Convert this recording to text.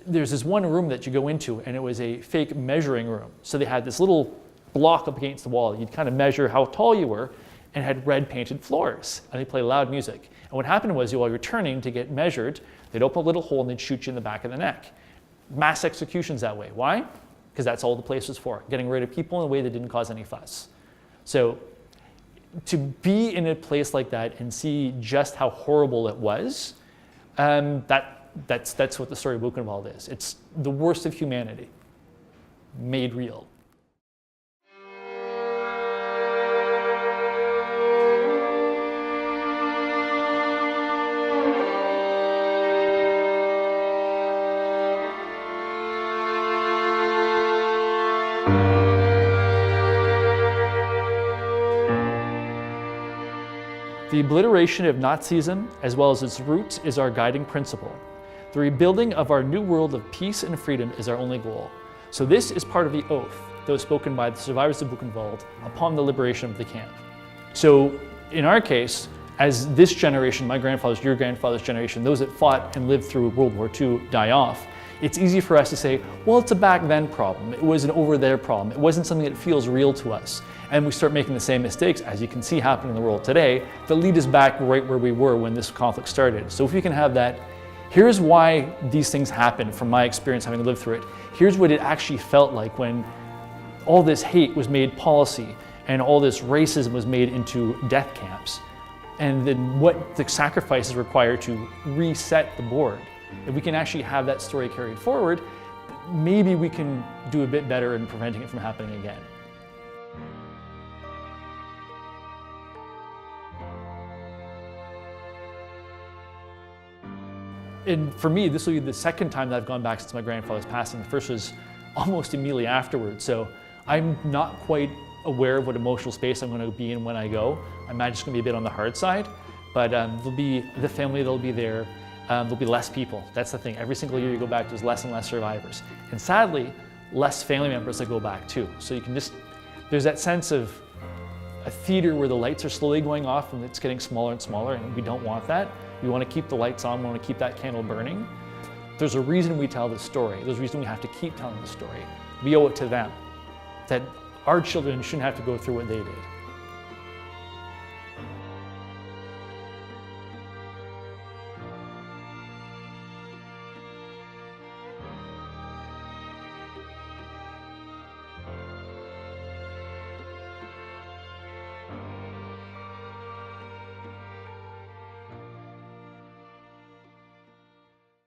there's this one room that you go into, and it was a fake measuring room. So they had this little block up against the wall. You'd kind of measure how tall you were, and had red painted floors, and they play loud music. And what happened was, while you're turning to get measured, they'd open a little hole and they'd shoot you in the back of the neck. Mass executions that way. Why? Because that's all the place was for, getting rid of people in a way that didn't cause any fuss. So to be in a place like that and see just how horrible it was, that's what the story of Buchenwald is. It's the worst of humanity made real. The obliteration of Nazism, as well as its roots, is our guiding principle. The rebuilding of our new world of peace and freedom is our only goal. So this is part of the oath that was spoken by the survivors of Buchenwald upon the liberation of the camp. So in our case, as this generation, my grandfather's, your grandfather's generation, those that fought and lived through World War II die off, it's easy for us to say, well, it's a back then problem. It was an over there problem. It wasn't something that feels real to us. And we start making the same mistakes, as you can see happen in the world today, that lead us back right where we were when this conflict started. So if we can have that, here's why these things happen from my experience having lived through it. Here's what it actually felt like when all this hate was made policy and all this racism was made into death camps. And then what the sacrifices required to reset the board. If we can actually have that story carried forward, maybe we can do a bit better in preventing it from happening again. And for me, this will be the second time that I've gone back since my grandfather's passing. The first was almost immediately afterwards. So I'm not quite aware of what emotional space I'm going to be in when I go. I'm just going to be a bit on the hard side, but there'll be the family that'll be there. There'll be less people. That's the thing. Every single year you go back, there's less and less survivors. And sadly, less family members that go back too. So you can there's that sense of a theater where the lights are slowly going off and it's getting smaller and smaller, and we don't want that. We want to keep the lights on, we want to keep that candle burning. There's a reason we tell the story. There's a reason we have to keep telling the story. We owe it to them, that our children shouldn't have to go through what they did.